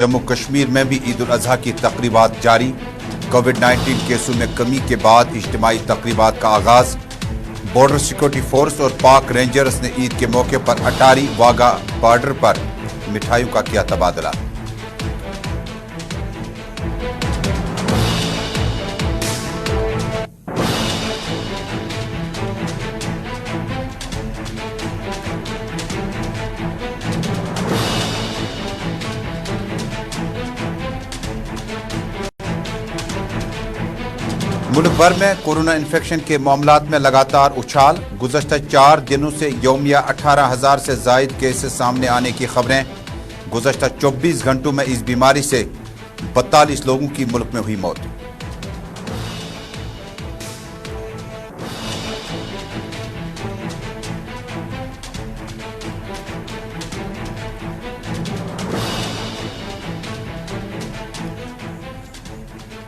जम्मू कश्मीर में भी ईद उल अजहा की तकरीबात जारी। कोविड-19 केसों में कमी के बाद इज्तिमाई तकरीबात का आगाज। बॉर्डर सिक्योरिटी फोर्स और पाक रेंजर्स ने ईद के मौके पर अटारी वाघा बॉर्डर पर मिठाइयों का किया तबादला। मुल्क भर में कोरोना इन्फेक्शन के मामलात में लगातार उछाल। गुज़श्ता 4 दिनों से यौमिया 18,000 से ज़ायद केसेस सामने आने की खबरें। गुज़श्ता 24 घंटों में इस बीमारी से 42 लोगों की मुल्क में हुई मौत।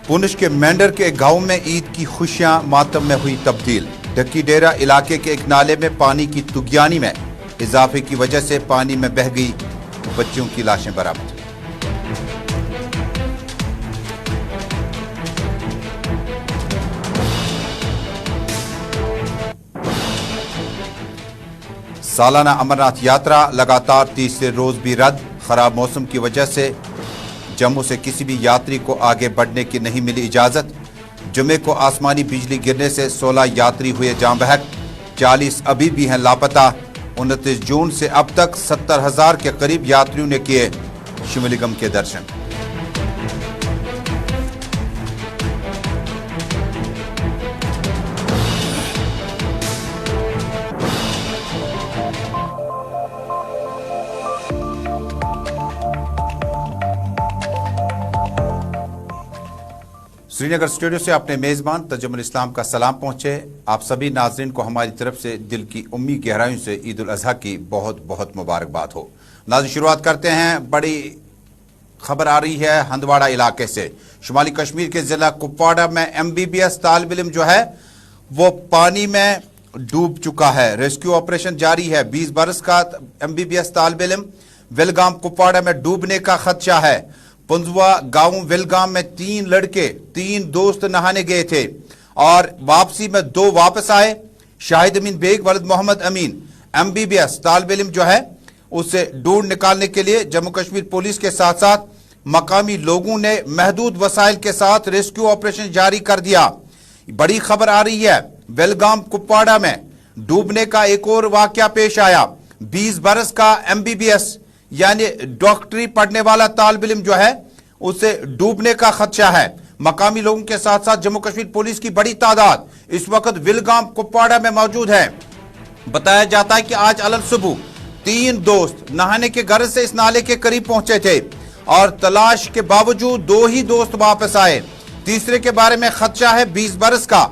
पुंछ के मेंढर के गांव में ईद की खुशियां मातम में हुई तब्दील। ढक्की डेरा इलाके के एक नाले में पानी की तुगयानी में इजाफे की वजह से पानी में बह गई बच्चियों की लाशें बरामद। सालाना अमरनाथ यात्रा लगातार तीसरे रोज भी रद्द। खराब मौसम की वजह से जम्मू से किसी भी यात्री को आगे बढ़ने की नहीं मिली इजाजत। जुमे को आसमानी बिजली गिरने से 16 यात्री हुए जाम बहक। 40 अभी भी हैं लापता। 29 जून से अब तक 70,000 के करीब यात्रियों ने किए शिवलिंगम के दर्शन। श्रीनगर स्टूडियो से अपने मेजबान तजुमुल इस्लाम का सलाम पहुंचे। आप सभी नाजरीन को हमारी तरफ से दिल की उम्मी गहराइयों से ईद उल अजहा की बहुत बहुत मुबारकबाद हो। नाज़रीन, शुरुआत करते हैं। बड़ी खबर आ रही है हंदवाड़ा इलाके से। शुमाली कश्मीर के जिला कुपवाड़ा में MBBS तालिब इल्म जो है वो पानी में डूब चुका है। रेस्क्यू ऑपरेशन जारी है। 20 बरस का MBBS तालिब इल्म विलगाम कुपवाड़ा में डूबने का खदशा है। पुंजवा गांव विलगाम में 3 लड़के 3 दोस्त नहाने गए थे और वापसी में 2 वापस आए। शाहिद अमीन बेग वलद मोहम्मद अमीन MBBS तालिब इल्म जो है उसे ढूंढ निकालने के लिए जम्मू कश्मीर पुलिस के साथ साथ मकामी लोगों ने महदूद वसाइल के साथ रेस्क्यू ऑपरेशन जारी कर दिया। बड़ी खबर आ रही है, विलगाम कुपवाड़ा में डूबने का एक और वाकया पेश आया। 20 बरस का MBBS यानी डॉक्टरी पढ़ने वाला तालिब इल्म जो है उसे डूबने का खदशा है। मकामी लोगों के साथ साथ जम्मू कश्मीर पुलिस की बड़ी तादाद इस वक्त विलगाम कुपवाड़ा में मौजूद है। बताया जाता है कि आज अलग सुबह 3 दोस्त नहाने के गर्ज से इस नाले के करीब पहुंचे थे और तलाश के बावजूद 2 ही दोस्त वापस आए। तीसरे के बारे में खदशा है। 20 बरस का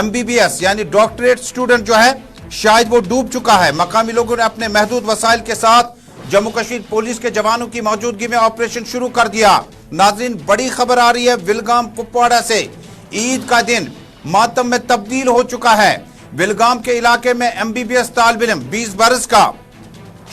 MBBS यानी डॉक्टरेट स्टूडेंट जो है शायद वो डूब चुका है। मकामी लोगों ने अपने महदूद वसाइल के साथ जम्मू कश्मीर पुलिस के जवानों की मौजूदगी में ऑपरेशन शुरू कर दिया। नाज़रीन, बड़ी खबर आ रही है विलगाम कुपवाड़ा से। ईद का दिन मातम में तब्दील हो चुका है। विलगाम के इलाके में MBBS तालिब इल्म 20 बरस का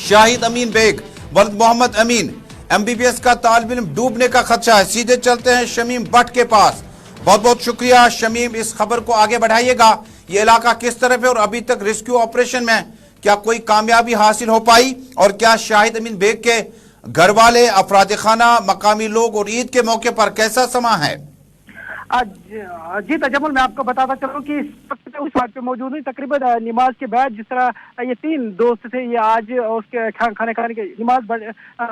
शाहिद अमीन बेग वलद मोहम्मद अमीन MBBS का तालिब इल्म डूबने का खदशा है। सीधे चलते हैं शमीम भट्ट के पास। बहुत बहुत शुक्रिया शमीम, इस खबर को आगे बढ़ाइएगा। ये इलाका किस तरफ है और अभी तक रेस्क्यू ऑपरेशन में क्या कोई कामयाबी हासिल हो पाई और क्या शाहिद अमीन बेग के घर वाले, अफराद खाना, मकामी लोग और ईद के मौके पर कैसा समा है? जी तजमुल, मैं आपको बताता चलूं कि इस वक्त उस बात पे मौजूद है। तकरीबन नमाज के बाद जिस तरह ये 3 दोस्त थे, ये आज उसके खाने खाने के नमाज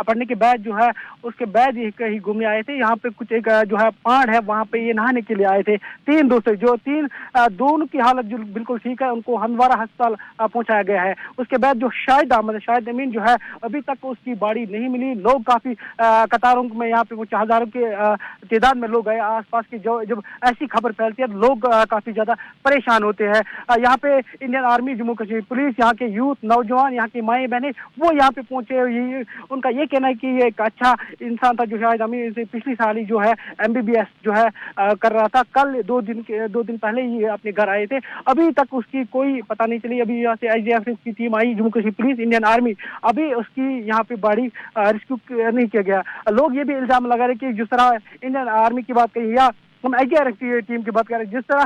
पढ़ने के बाद जो है उसके बाद ये कहीं घूमने आए थे। यहाँ पे कुछ एक जो है पहाड़ है, वहाँ पे ये नहाने के लिए आए थे। 3 दोस्त जो 3 दोनों की हालत जो बिल्कुल ठीक है, उनको हंदवाड़ा अस्पताल पहुंचाया गया है। उसके बाद जो शाहिद अमीन जो है अभी तक उसकी बॉडी नहीं मिली। लोग काफी कतारों में यहाँ पे कुछ हजारों के तादाद में लोग गए। आस पास की जब ऐसी खबर फैलती है लोग काफी ज्यादा परेशान हो होते हैं। यहाँ पे Indian army, Jammu Kashmir police, यहाँ के यूथ, नौजवान, यहाँ की माएँ बहनें वो यहाँ पे पहुंचे। उनका ये कहना है कि ये एक अच्छा इंसान था जो शाहिद अमीन से पिछली साल ही जो है MBBS जो है कर रहा था। कल 2 दिन पहले ही अपने घर आए थे, अभी तक उसकी कोई पता नहीं चली। अभी यहाँ से SDF की टीम आई, Jammu Kashmir police, Indian army, अभी उसकी यहाँ पे बॉडी रेस्क्यू नहीं किया गया। लोग ये भी इल्जाम लगा रहे कि जिस तरह इंडियन आर्मी की बात कही या हम SDF की टीम की बात करें, जिस तरह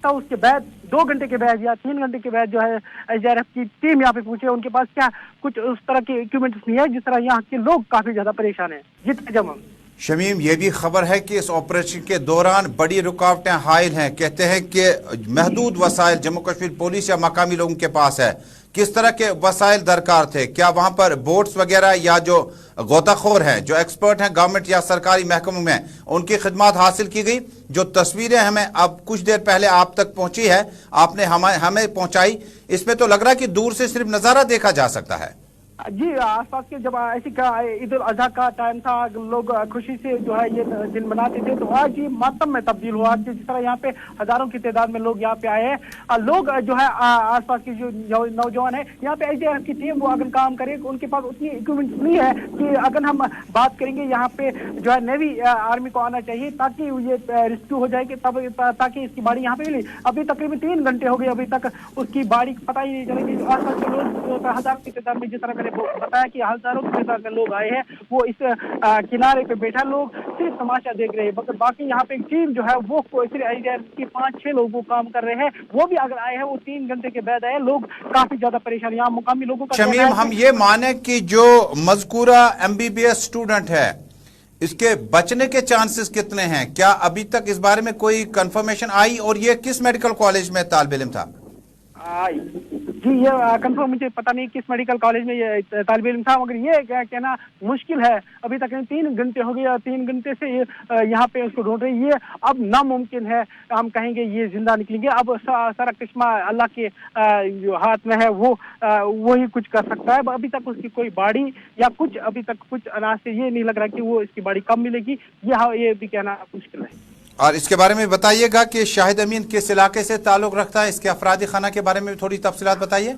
उसके बाद 2 घंटे के बाद या 3 घंटे के बाद जो है SDF की टीम यहाँ पे पहुंचे, उनके पास क्या कुछ उस तरह के इक्विपमेंट्स नहीं है जिस तरह यहाँ के लोग काफी ज्यादा परेशान हैं। जीत जमा शमीम, ये भी खबर है कि इस ऑपरेशन के दौरान बड़ी रुकावटें हायल हैं। कहते हैं कि महदूद वसाइल जम्मू कश्मीर पुलिस या मकामी लोगों के पास है। किस तरह के वसाइल दरकार थे? क्या वहां पर बोट्स वगैरह या जो गोताखोर हैं, जो एक्सपर्ट हैं गवर्नमेंट या सरकारी महकमों में, उनकी खिदमत हासिल की गई? जो तस्वीरें हमें अब कुछ देर पहले आप तक पहुंची है, आपने हमें पहुंचाई, इसमें तो लग रहा है कि दूर से सिर्फ नजारा देखा जा सकता है। जी, आसपास के जब ऐसी का ईद उल अजहा का टाइम था, लोग खुशी से जो है ये दिन मनाते थे, तो आज ये मातम में तब्दील हुआ। जिस तरह यहाँ पे हजारों की तादाद में लोग यहाँ पे आए हैं। लोग जो है आसपास के जो नौजवान है यहाँ पे SDF की टीम वो अगर काम करे, उनके पास उतनी इक्विपमेंट नहीं है कि अगर हम बात करेंगे यहाँ पे जो है नेवी आर्मी को आना चाहिए ताकि ये रेस्क्यू हो जाएगी, तब ताकि इसकी बाड़ी यहाँ पे मिली। अभी तकरीबन 3 घंटे हो गए, अभी तक उसकी बाड़ी पता ही नहीं चलेगी। आसपास के लोग हजारों की तादाद में, जिस तरह बताया कि हजारों की तादाद में लोग आए हैं, वो इस किनारे पे बैठा लोग सिर्फ तमाशा देख रहे हैं। बाकी यहाँ पे एक टीम जो है वो सिर्फ 5-6 लोग वो काम कर रहे हैं, वो भी अगर आए हैं वो 3 घंटे के बाद आए। लोग काफी ज्यादा परेशान, यहाँ मुकामी लोगों का। शमीम, हम ये माने कि जो मज़कूरा MBBS स्टूडेंट है, इसके बचने के चांसेस कितने हैं? क्या अभी तक इस बारे में कोई कंफर्मेशन आई? और ये किस मेडिकल कॉलेज में तालिब इल्म था? जी, ये कंफर्म मुझे पता नहीं किस मेडिकल कॉलेज में ये तालिब इल्म था, मगर ये क्या कहना मुश्किल है। अभी तक 3 घंटे हो गए, 3 घंटे से यहाँ पे उसको ढूंढ रही है। अब नामुमकिन है हम कहेंगे ये जिंदा निकलेंगे। अब सारा कस्मा अल्लाह के जो हाथ में है, वो ही कुछ कर सकता है। अभी तक उसकी कोई बाड़ी या कुछ अभी तक कुछ अनाज से ये नहीं लग रहा कि वो इसकी बाड़ी कब मिलेगी, ये भी कहना मुश्किल है। और इसके बारे में बताइएगा कि शाहिद अमीन किस इलाके से ताल्लुक रखता है, इसके अफरादी खाना के बारे में भी थोड़ी तफसीलात बताइए।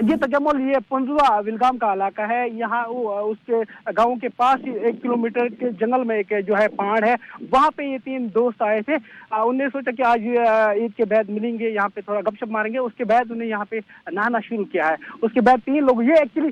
ये तजम्मुल ये पुंजवा विलगाम का इलाका है। यहाँ उसके गांव के पास ही 1 किलोमीटर के जंगल में एक जो है पहाड़ है, वहाँ पे ये 3 दोस्त आए थे। उन्होंने सोचा कि आज ईद के बाद मिलेंगे, यहाँ पे थोड़ा गपशप मारेंगे। उसके बाद उन्हें यहाँ पे नहाना शुरू किया है। उसके बाद 3 लोग ये एक्चुअली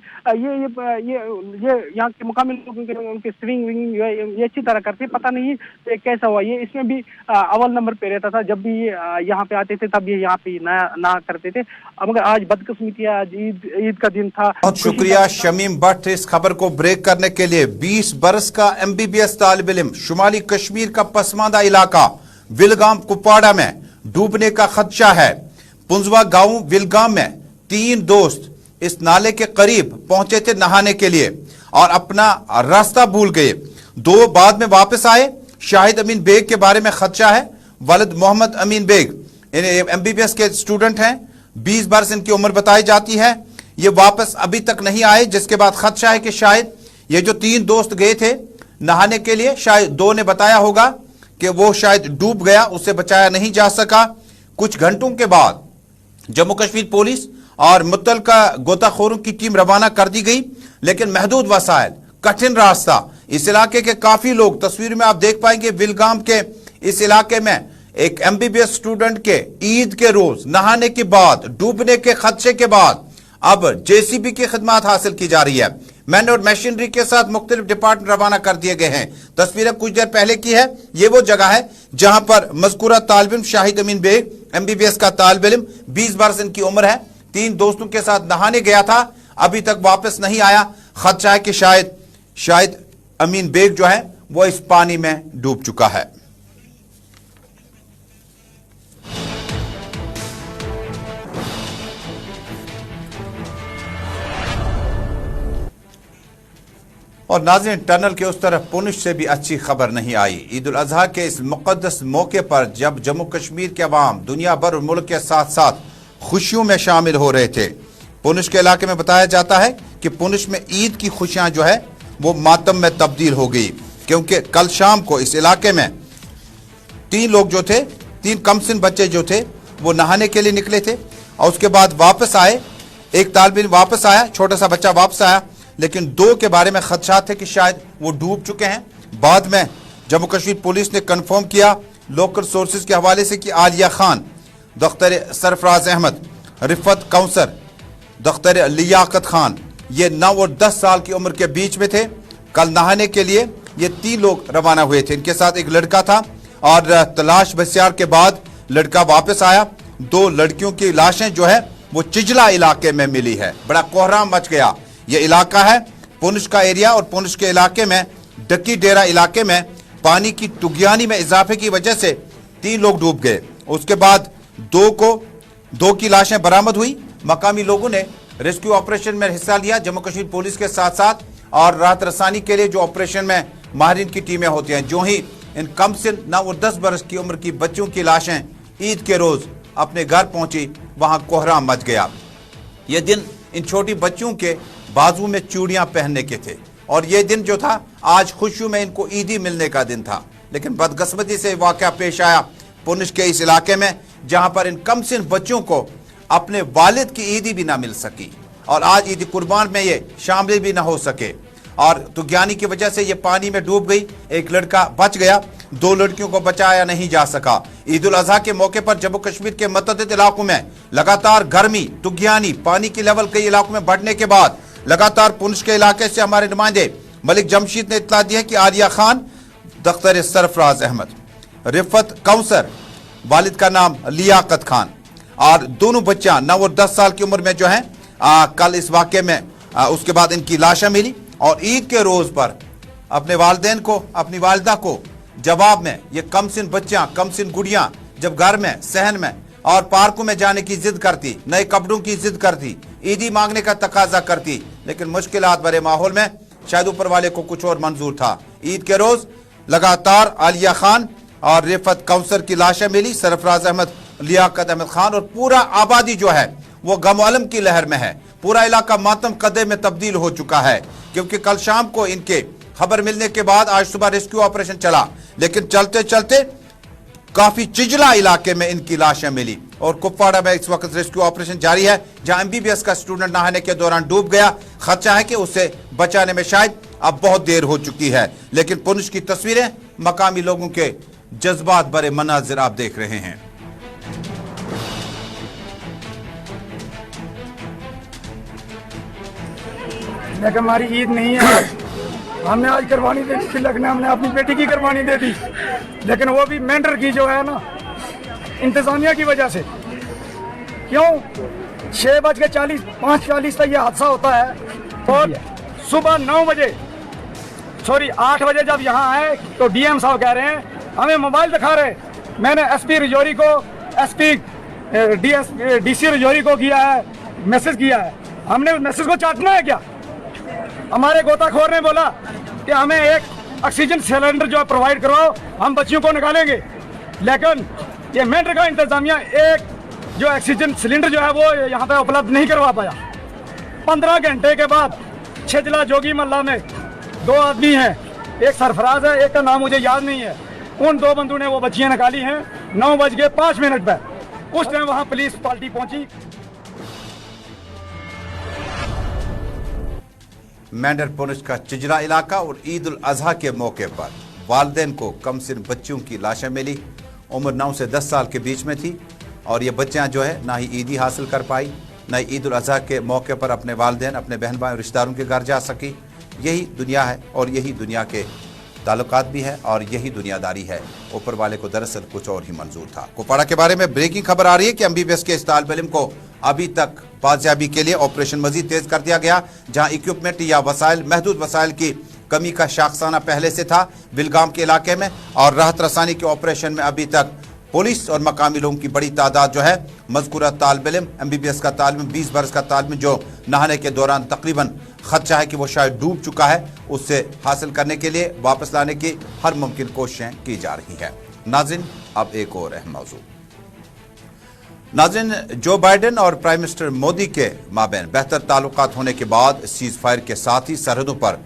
ये यहाँ के मुकामी लोगों के उनके स्विंग विंग ये अच्छी तरह करते, पता नहीं कैसा हुआ। ये इसमें भी अव्वल नंबर पे रहता था, जब भी ये यहाँ पे आते थे तब ये यहाँ पे नहा करते थे। मगर आज बदकिस्मती, आज ईद का दिन था। बहुत शुक्रिया शमीम भट्ट इस खबर को ब्रेक करने के लिए। 20 बरस का MBBS तालिब इल्म शुमाली कश्मीर का पसमानदा इलाका विलगाम कुपवाड़ा में डूबने का खदशा है। पुंजवा गांव विलगाम में 3 दोस्त इस नाले के करीब पहुंचे थे नहाने के लिए और अपना रास्ता भूल गए। 2 बाद में वापस आए। शाहिद अमीन बेग के बारे में खदशा है। वलद मोहम्मद अमीन बेग MBBS के स्टूडेंट हैं, 20 बरस इनकी उम्र बताई जाती है। ये वापस अभी तक नहीं आए, जिसके बाद खदशा है कि शायद ये जो 3 दोस्त गए थे नहाने के लिए, शायद 2 ने बताया होगा कि वो शायद डूब गया, उससे बचाया नहीं जा सका। कुछ घंटों के बाद जम्मू कश्मीर पुलिस और मुतल्लिका गोताखोरों की टीम रवाना कर दी गई, लेकिन महदूद वसाइल, कठिन रास्ता, इस इलाके के काफी लोग, तस्वीर में आप देख पाएंगे विलगाम के इस इलाके में एक MBBS स्टूडेंट के ईद के रोज नहाने के बाद डूबने के खदशे के बाद अब JCB की खिदमत हासिल की जा रही है। मैन और मशीनरी के साथ मुख्तलिफ डिपार्टमेंट रवाना कर दिए गए हैं। तस्वीरें कुछ देर पहले की है। ये वो जगह है जहां पर मज़कूरा तालिब इल्म शाहिद अमीन बेग MBBS का तालिब इल्म, 20 बरस इनकी उम्र है, 3 दोस्तों के साथ नहाने गया था, अभी तक वापस नहीं आया। खदशा है कि शायद अमीन बेग जो है वो इस पानी में डूब चुका है। और नाज़रीन, टनल के उस तरफ पुंछ से भी अच्छी खबर नहीं आई। ईद उल अजहा के इस मुक़द्दस मौके पर जब जम्मू कश्मीर के अवाम दुनिया भर और मुल्क के साथ साथ खुशियों में शामिल हो रहे थे, पुंछ के इलाके में बताया जाता है कि पुंछ में ईद की खुशियां जो है वो मातम में तब्दील हो गई, क्योंकि कल शाम को इस इलाके में 3 लोग जो थे 3 कमसिन बच्चे जो थे वो नहाने के लिए निकले थे और उसके बाद वापस आए। एक तालिब इल्म वापस आया, छोटा सा बच्चा वापस आया, लेकिन 2 के बारे में खदशात थे कि शायद वो डूब चुके हैं। बाद में जम्मू कश्मीर पुलिस ने कंफर्म किया लोकल सोर्सेज के हवाले से कि आलिया खान, दख्तर सरफराज अहमद, रिफत कौसर, दख्तर लियाकत खान, ये 9 और 10 साल की उम्र के बीच में थे। कल नहाने के लिए ये 3 लोग रवाना हुए थे। इनके साथ एक लड़का था और तलाश बसियार के बाद लड़का वापस आया। 2 लड़कियों की लाशें जो है वो चिजला इलाके में मिली है। बड़ा कोहराम मच गया। ये इलाका है पुंछ का एरिया और पुंछ के इलाके में डक्की डेरा इलाके में पानी की तुगयानी में इजाफे की वजह से 3 लोग डूब गए। उसके बाद 2 की लाशें बरामद हुई। मकामी लोगों ने रेस्क्यू ऑपरेशन में हिस्सा लिया जम्मू कश्मीर पुलिस के साथ साथ, और राहत रसानी के लिए जो ऑपरेशन में माहिरीन की टीमें होती हैं। जो ही इन कम से 9 और 10 बरस की उम्र की बच्चों की लाशें ईद के रोज अपने घर पहुंची, वहां कोहराम मच गया। ये दिन इन छोटी बच्चों के बाजू में चूड़ियां पहनने के थे और ये दिन जो था आज खुशियों में इनको ईदी मिलने का दिन था। लेकिन बदकिस्मती से वाकया पेश आया पुंछ के इस इलाके में, जहां पर इन कमसिन बच्चों को अपने वालिद की ईदी भी ना मिल सकी और आज ईद कुर्बान में ये शामिल भी ना हो सके और तुगयानी की वजह से ये पानी में डूब गई। एक लड़का बच गया, 2 लड़कियों को बचाया नहीं जा सका। ईद उल अजहा के मौके पर जम्मू कश्मीर के मुतअद्दिद इलाकों में लगातार गर्मी, तुगयानी, पानी की लेवल कई इलाकों में बढ़ने के बाद लगातार पुंछ के इलाके से हमारे नुमाइंदे मलिक जमशीद ने इत्तला दी है कि आलिया खान, दख्तर सरफराज अहमद, रिफत कौसर, वालिद का नाम लियाकत खान, और दोनों बच्चा 9 और 10 साल की उम्र में जो है कल इस वाक़े में उसके बाद इनकी लाशें मिली। और ईद के रोज पर अपने वालिदैन को, अपनी वालिदा को जवाब में ये कमसिन बच्चियां, कमसिन गुड़ियां जब घर में, सहन में और पार्कों में जाने की जिद करती, नए कपड़ों की जिद करती, ईदी मांगने का तकाजा करती, लेकिन मुश्किलात भरे माहौल में शायद ऊपर वाले को कुछ और मंजूर था। ईद के रोज लगातार आलिया खान और रिफत कौसर की लाशें मिली, सरफराज अहमद, लियाकत अहमद खान, और पूरा आबादी जो है वो गम-ओ-अलम की लहर में है। पूरा इलाका मातम कदे में तब्दील हो चुका है क्योंकि कल शाम को इनके खबर मिलने के बाद आज सुबह रेस्क्यू ऑपरेशन चला, लेकिन चलते चलते काफी चिजला इलाके में इनकी लाशें मिली। और कुपवाड़ा में इस वक्त रेस्क्यू ऑपरेशन जारी है, जहां MBBS का स्टूडेंट नहाने के दौरान डूब गया। खदशा है कि उसे बचाने में शायद अब बहुत देर हो चुकी है। लेकिन पुंछ की तस्वीरें, मकामी लोगों के जज्बात भरे मनाजिर आप देख रहे हैं। लेकिन हमारी ईद नहीं है, हमने आज कुर्बानी दे दी, लगने हमने अपनी बेटी की कुर्बानी दे दी, लेकिन वो भी मेंढर की जो है ना, इंतजामिया की वजह से। क्यों 5:40 तक ये हादसा होता है और सुबह 9 बजे, सॉरी 8 बजे जब यहाँ आए तो DM साहब कह रहे हैं हमें मोबाइल दिखा रहे। मैंने SP रजौरी को, SP DC रजौरी को किया है, मैसेज किया है। हमने उस मैसेज को चाटना है क्या? हमारे गोताखोर ने बोला कि हमें एक ऑक्सीजन सिलेंडर जो है प्रोवाइड करवाओ, हम बच्चियों को निकालेंगे। लेकिन ये मेंढर का इंतजामिया एक जो ऑक्सीजन सिलेंडर जो है वो यहाँ पे उपलब्ध नहीं करवा पाया। 15 घंटे के बाद छिजला जोगी मल्ला में 2 आदमी हैं, एक सरफराज है, एक का नाम मुझे याद नहीं है। उन 2 बंदों ने वो बच्चियाँ निकाली हैं 9:05 पर। उस टाइम वहाँ पुलिस पार्टी पहुंची। मेंढर पुंछ का चिजला इलाका और ईद उल अजहा के मौके पर वालिदैन को कमसिन बच्चियों की लाशें मिली। उम्र 9 से 10 साल के बीच में थी और ये बच्चियां जो है ना ही ईदी हासिल कर पाई, ना ही ईद उल अजहा के मौके पर अपने वालिदैन, अपने बहन भाई और रिश्तेदारों के घर जा सकी। यही दुनिया है और यही दुनिया के ताल्लुकात भी है और यही दुनियादारी है। ऊपर वाले को दरअसल कुछ और ही मंजूर था। कुपवाड़ा के बारे में ब्रेकिंग खबर आ रही है कि MBBS के इस तालिब इल्म को अभी तक बाजियाबी के लिए ऑपरेशन मजीद तेज कर दिया गया, जहां इक्विपमेंट या वसाइल, महदूद वसाइल की कमी का शाखसाना पहले से था बिलगाम के इलाके में। और राहत रसानी के ऑपरेशन में अभी तक पुलिस और मकामी लोगों की बड़ी तादाद जो है मज़कूरा तालिब इल्म, MBBS का तालिब इल्म, 20 बरस का तालिब इल्म जो नहाने के दौरान तकरीबन खदशा है कि वो शायद डूब चुका है, उससे हासिल करने के लिए वापस लाने की हर मुमकिन कोशिशें की जा रही है। नाज़रीन, अब एक और अहम मौजू। नाज़रीन, जो बाइडेन और प्राइम मिनिस्टर मोदी के माबैन बेहतर ताल्लुकात होने के बाद सीज फायर के साथ ही सरहदों पर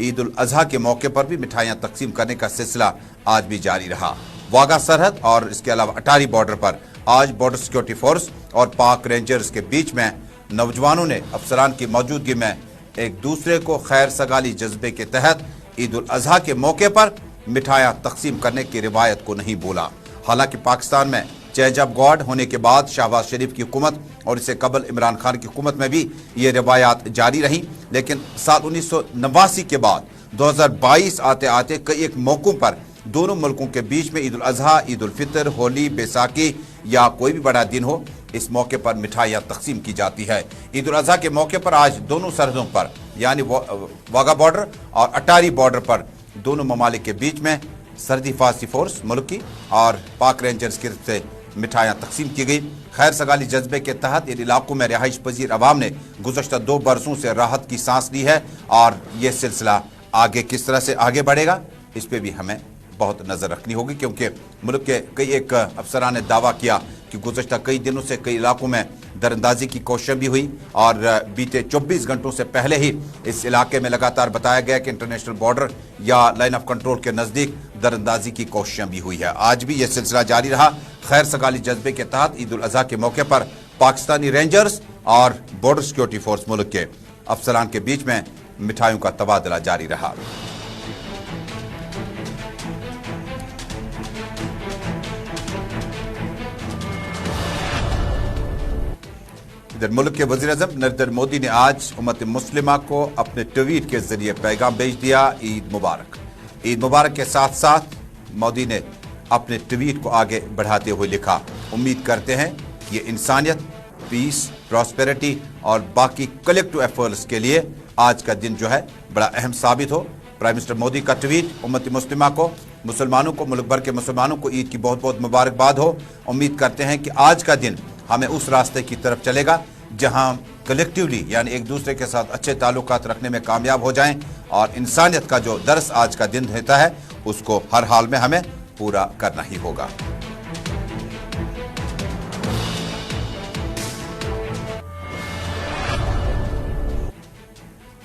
ईद उल अजहा के मौके पर भी मिठाइयां तकसीम करने का सिलसिला आज भी जारी रहा। वाघा सरहद और इसके अलावा अटारी बॉर्डर पर आज बॉर्डर सिक्योरिटी फोर्स और पाक रेंजर्स के बीच में नौजवानों ने अफसरान की मौजूदगी में एक दूसरे को खैर सगाली जज्बे के तहत ईद उल अजहा के मौके पर मिठाइयाँ तकसीम करने की रिवायत को नहीं भूला। हालांकि पाकिस्तान में चेंज ऑफ गार्ड होने के बाद शहबाज शरीफ की हुकूमत और इससे कबल इमरान खान की हुकूमत में भी ये रिवायात जारी रही, लेकिन साल 1989 के बाद 2022 आते आते कई एक मौकों पर दोनों मुल्कों के बीच में ईद उल अजहा, ईद उल फितर, होली, बैसाखी या कोई भी बड़ा दिन हो, इस मौके पर मिठाइयाँ तकसीम की जाती है। ईद उल अजहा के मौके पर आज दोनों सरहदों पर यानी वाघा बॉर्डर और अटारी बॉर्डर पर दोनों ममालिक के बीच में सरहदी हिफाजती फोर्स मुल्क की और पाक रेंजर्स की तरफ से मिठाइयाँ तकसीम की गई। खैर सगाली जज्बे के तहत इन इलाकों में रिहाइश पजीर अवाम ने गुज़श्ता 2 बरसों से राहत की सांस ली है और ये सिलसिला आगे किस तरह से आगे बढ़ेगा इस पे भी हमें बहुत नज़र रखनी होगी, क्योंकि मुल्क के कई एक अफसरान ने दावा किया कि गुज़श्ता कई दिनों से कई इलाकों में दरअंदाजी की कोशिश भी हुई और बीते 24 घंटों से पहले ही इस इलाके में लगातार बताया गया कि इंटरनेशनल बॉर्डर या लाइन ऑफ कंट्रोल के नज़दीक दरअंदाजी की कोशिशें भी हुई है। आज भी यह सिलसिला जारी रहा। खैर सगाली जज्बे के तहत ईद उल अजहा के मौके पर पाकिस्तानी रेंजर्स और बॉर्डर सिक्योरिटी फोर्स मुल्क के अफसरान के बीच में मिठाइयों का तबादला जारी रहा। इधर मुल्क के वज़ीर-ए-आज़म नरेंद्र मोदी ने आज उम्मत मुस्लिमा को अपने ट्वीट के जरिए पैगाम भेज दिया, ईद मुबारक। ईद मुबारक के साथ साथ मोदी ने अपने ट्वीट को आगे बढ़ाते हुए लिखा, उम्मीद करते हैं कि ये इंसानियत, पीस, प्रॉस्पेरिटी और बाकी कलेक्टिव एफर्ट्स के लिए आज का दिन जो है बड़ा अहम साबित हो। प्राइम मिनिस्टर मोदी का ट्वीट उम्मत मुस्लिमा को, मुसलमानों को, मुल्क भर के मुसलमानों को ईद की बहुत बहुत मुबारकबाद हो। उम्मीद करते हैं कि आज का दिन हमें उस रास्ते की तरफ चलेगा जहां कलेक्टिवली यानी एक दूसरे के साथ अच्छे ताल्लुकात रखने में कामयाब हो जाएं और इंसानियत का जो दर्स आज का दिन देता है उसको हर हाल में हमें पूरा करना ही होगा।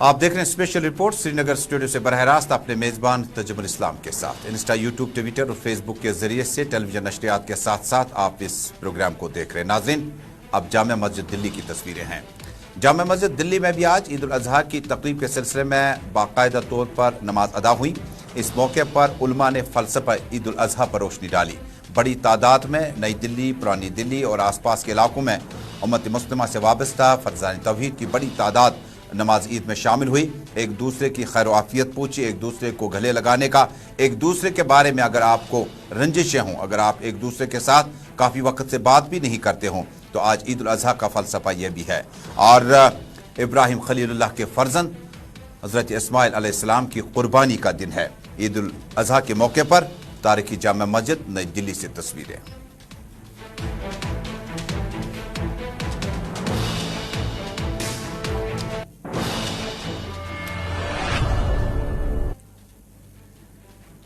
आप देख रहे हैं स्पेशल रिपोर्ट श्रीनगर स्टूडियो से बरह रास्त अपने मेजबान तजमुल इस्लाम के साथ। इंस्टा, यूट्यूब, ट्विटर और फेसबुक के जरिए से टेलीविजन नशरियात के साथ साथ आप इस प्रोग्राम को देख रहे हैं। नाज़रीन, अब जामिया मस्जिद दिल्ली की तस्वीरें हैं। जामिया मस्जिद दिल्ली में भी आज ईद उल अजहा की तकरीब के सिलसिले में बाकायदा तौर पर नमाज अदा हुई। इस मौके पर उलमा ने फ़लसफ़ा ईद उल अजहा पर रोशनी डाली। बड़ी तादाद में नई दिल्ली, पुरानी दिल्ली और आसपास के इलाकों में उम्मत मुस्लिमा से वाबस्ता फरज़ान तौहीद की बड़ी तादाद नमाज ईद में शामिल हुई। एक दूसरे की खैर आफियत पूछी, एक दूसरे को गले लगाने का, एक दूसरे के बारे में अगर आपको रंजिशें हों, अगर आप एक दूसरे के साथ काफ़ी वक्त से बात भी नहीं करते हों, तो आज ईद उल अजहा का फ़लसफ़ा यह भी है। और इब्राहिम खलीलुल्लाह के फ़र्जंद हज़रत इस्माइल अलैहिस्सलाम की कुर्बानी का दिन है। ईद उल अजहा के मौके पर तारीख़ी जामिया मस्जिद नई दिल्ली से तस्वीरें।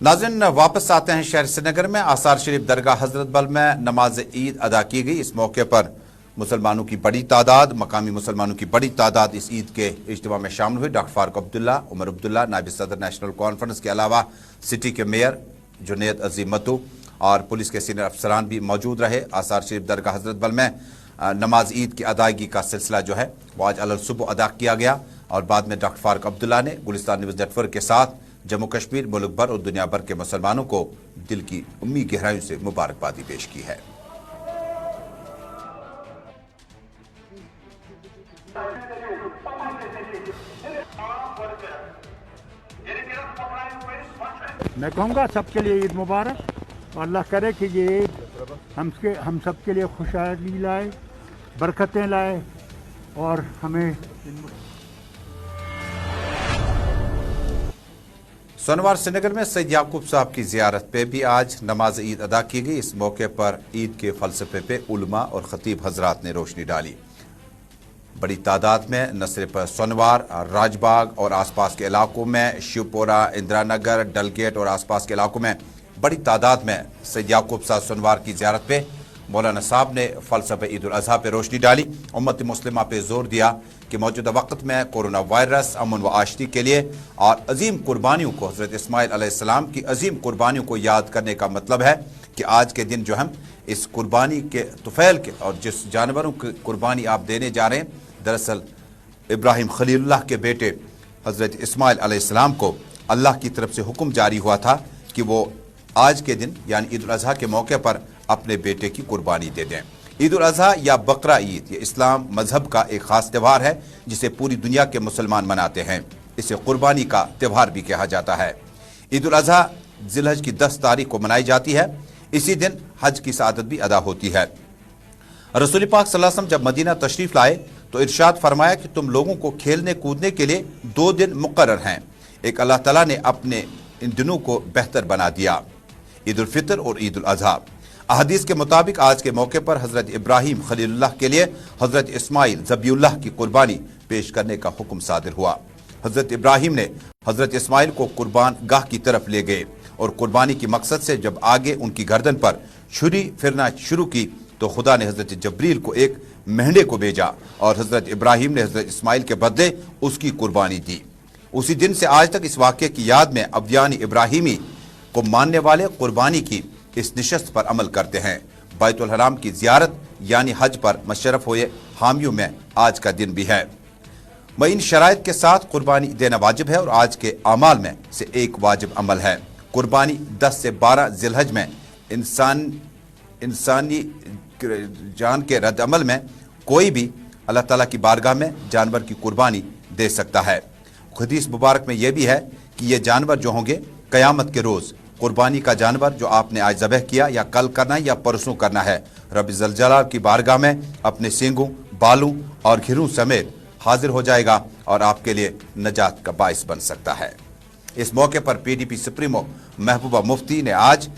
नाज़रीन, वापस आते हैं शहर श्रीनगर में। आसार शरीफ दरगाह हजरत बल में नमाज ईद अदा की गई। इस मौके पर मुसलमानों की बड़ी तादाद, मकामी मुसलमानों की बड़ी तादाद इस ईद के इज्तिमा में शामिल हुई। डॉक्टर फारूक अब्दुल्ला, उमर अब्दुल्ला, नायब सदर नेशनल कॉन्फ्रेंस के अलावा सिटी के मेयर जुनेद अजीम मत्तू और पुलिस के सीनियर अफसरान भी मौजूद रहे। आसार शरीफ दरगाह हजरत बल में नमाज ईद की अदायगी का सिलसिला जो है वो आज अलग सुबह अदा किया गया और बाद में डॉक्टर फारूक अब्दुल्ला ने गुलिस्तान न्यूज़ नेटवर्क के साथ जम्मू कश्मीर, मुल्क भर और दुनिया भर के मुसलमानों को दिल की उम्मी गहराइयों से मुबारकबादी पेश की है। मैं कहूँगा सबके लिए ईद मुबारक और अल्लाह करे कि ये ईद हम सब के लिए खुशहाली लाए, बरकतें लाए और हमें सोनवार श्रीनगर में सैयद याकूब साहब की ज़ियारत पे भी आज नमाज ईद अदा की गई। इस मौके पर ईद के फ़लसफ़े पे उलमा और ख़तीब हजरात ने रोशनी डाली। बड़ी तादाद में न सिर्फ सोनवार, राजबाग और आसपास के इलाकों में, शिवपुरा, इंदिरा नगर, डलगेट और आसपास के इलाकों में बड़ी तादाद में सैयद याकूब साहब सोनवार की ज़ियारत पे मौलाना साहब ने फ़लसफ़े ईद उल अज़हा पे रोशनी डाली। उम्मत मुस्लिमा पे जोर दिया कि मौजूदा वक्त में कोरोना वायरस, अमन व आशती के लिए और अजीम कुर्बानियों को, हज़रत इस्माइल अलैहिस्सलाम की अजीम कुर्बानियों को याद करने का मतलब है कि आज के दिन जो हम इस कुर्बानी के तुफ़ैल के और जिस जानवरों की कुर्बानी आप देने जा रहे हैं, दरअसल इब्राहिम खलीलुल्लाह के बेटे हज़रत इस्माइल अलैहिस्सलाम को अल्लाह की तरफ से हुक्म जारी हुआ था कि वो आज के दिन यानी ईद उल अज़हा के मौके पर अपने बेटे की कुर्बानी दे दें। ईद उल अज़हा या बकरा ईद ये इस्लाम मजहब का एक ख़ास त्यौहार है जिसे पूरी दुनिया के मुसलमान मनाते हैं। इसे कुर्बानी का त्यौहार भी कहा जाता है। ईद उल अज़हा ज़िलहज की 10 तारीख को मनाई जाती है। इसी दिन हज की सआदत भी अदा होती है। रसूल पाक सल्लल्लाहु अलैहि वसल्लम जब मदीना तशरीफ़ लाए तो इरशाद फरमाया कि तुम लोगों को खेलने कूदने के लिए 2 दिन मुकर्रर हैं। एक अल्लाह ताला ने अपने इन दिनों को बेहतर बना दिया, ईद उल फितर और ईद उल अज़हा। अहदीस के मुताबिक आज के मौके पर हज़रत इब्राहिम खलीलुल्लाह के लिए हज़रत इस्माइल ज़बीउल्लाह की कुर्बानी पेश करने का हुक्म सादिर हुआ। हज़रत इब्राहिम ने हज़रत इस्माइल को कुर्बान गाह की तरफ ले गए और कुर्बानी की मकसद से जब आगे उनकी गर्दन पर छुरी फिरना शुरू की तो खुदा ने हज़रत जबरील को एक मेंढे को भेजा और हज़रत इब्राहिम ने हज़रत इस्माइल के बदले उसकी कुर्बानी दी। उसी दिन से आज तक इस वाक़े की याद में अब्दियान इब्राहिमी को मानने वाले कुर्बानी की इस निशस्त पर अमल करते हैं। बैतुल हराम की ज़ियारत यानी हज पर मशरफ हुए हामियों में आज का दिन भी है। इन शराइत के साथ कुर्बानी देना वाजिब है और आज के आमाल में से एक वाजिब अमल है। कुर्बानी 10 से 12 ज़िलहज में इंसानी जान के रद्द अमल में कोई भी अल्लाह ताला की बारगाह में जानवर की कुर्बानी दे सकता है। हदीस मुबारक में यह भी है कि ये जानवर जो होंगे क़यामत के रोज़, कुर्बानी का जानवर जो आपने आज ज़बह किया या कल करना है या परसों करना है, रब ज़ल जलाल की बारगाह में अपने सींगों, बालों और घिरों समेत हाजिर हो जाएगा और आपके लिए नजात का बाइस बन सकता है। इस मौके पर PDP सुप्रीमो महबूबा मुफ्ती ने आज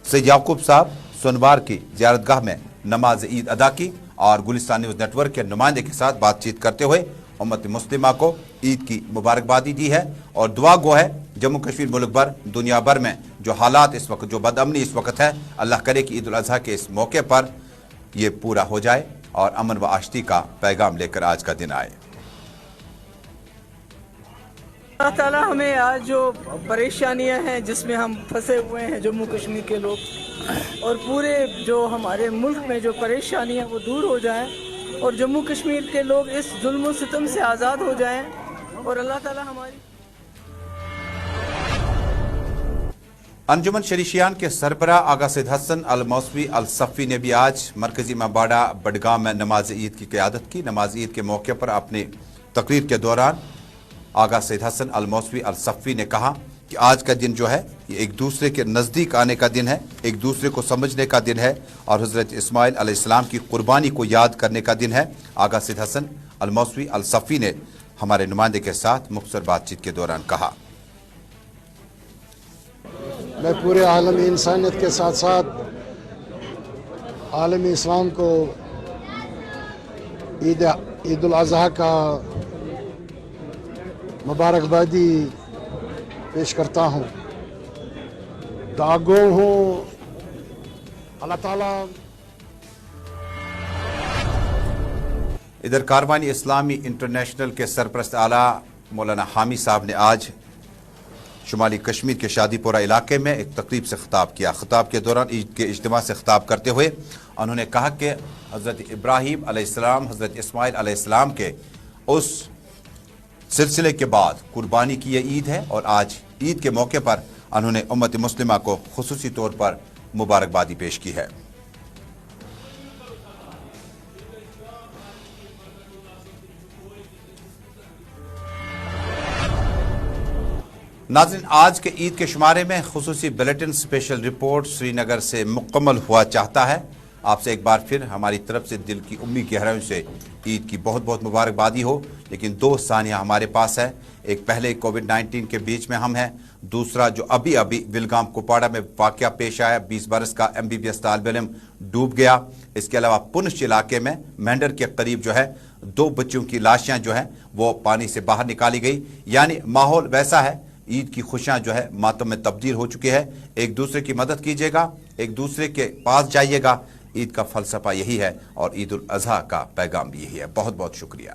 सैयद याकूब साहब सोनवार की ज़ियारतगाह में नमाज ईद अदा की और गुलिस्तान न्यूज़ नेटवर्क के नुमाइंदे के साथ बातचीत करते हुए उम्मत मुस्लिमा को ईद की मुबारकबादी दी है और दुआ गो है जम्मू कश्मीर मुल्क भर, दुनिया भर में जो हालात इस वक्त, जो बदअमनी इस वक्त है, अल्लाह करे कि ईद उल अज़हा के इस मौके पर ये पूरा हो जाए और अमन व आशती का पैगाम लेकर आज का दिन आए। अल्लाह ताला हमें आज जो परेशानियां हैं जिसमें हम फंसे हुए हैं जम्मू कश्मीर के लोग, और पूरे जो हमारे मुल्क में जो परेशानियां वो दूर हो जाएं और जम्मू कश्मीर के लोग इस जुल्म सितम से आज़ाद हो जाएं और अल्लाह ताला हमारी। अंजुमन शरीशियान के सरबराह आगा सैयद हसन अल मौसवी अल सफ़ी ने भी आज मरकजी मबाड़ा बडगाम में नमाज ईद की क़यादत की। नमाज ईद के मौके पर अपनी तकरीर के दौरान आगा सैयद हसन अल मौसवी अल सफ़ी ने कहा कि आज का दिन जो है ये एक दूसरे के नज़दीक आने का दिन है, एक दूसरे को समझने का दिन है और हज़रत इस्माइल अलैहिस्सलाम की कुर्बानी को याद करने का दिन है। आगा सैयद हसन अल मौसवी अल सफ़ी ने हमारे नुमाइंदे के साथ मुख्तसर बातचीत के दौरान कहा, मैं पूरे आलम इंसानियत के साथ साथ आलम इस्लाम को ईद उल अज़हा का मुबारकबादी पेश करता हूँ। दागो हूँ अल्लाह ताला। इधर कारवानी इस्लामी इंटरनेशनल के सरपरस्त आला मौलाना हामी साहब ने आज शुमाली कश्मीर के शादीपुरा इलाके में एक तकरीब से खिताब किया। खिताब के दौरान ईद के इज्तिमा से खिताब करते हुए उन्होंने कहा कि हज़रत इब्राहिम अलैहिस्सलाम, हज़रत इस्माइल अलैहिस्सलाम के उस सिलसिले के बाद कुर्बानी की यह ईद है और आज ईद के मौके पर उन्होंने उम्मत मुस्लिमा को खुसूसी तौर पर मुबारकबादी पेश की है। नाज़रीन, आज के ईद के शुमारे में खुसूसी बुलेटिन स्पेशल रिपोर्ट श्रीनगर से मुकम्मल हुआ चाहता है। आपसे एक बार फिर हमारी तरफ से दिल की उम्मी गहराइयों से ईद की बहुत बहुत मुबारकबादी हो। लेकिन 2 सानिया हमारे पास है। एक पहले कोविड-19 के बीच में हम हैं, दूसरा जो अभी अभी विलगाम कुपवाड़ा में वाक़या पेश आया, 20 बरस का MBBS तालिब इल्म डूब गया। इसके अलावा पुंछ इलाके में मेंढर के करीब जो है 2 बच्चों की लाशें जो हैं वो पानी से बाहर निकाली गई। यानी माहौल वैसा है, ईद की खुशियाँ जो है मातम में तब्दील हो चुकी है। एक दूसरे की मदद कीजिएगा, एक दूसरे के पास जाइएगा। عید کا فلسفہ یہی ہے اور عید الاضحیٰ کا پیغام بھی یہی ہے. بہت بہت شکریہ.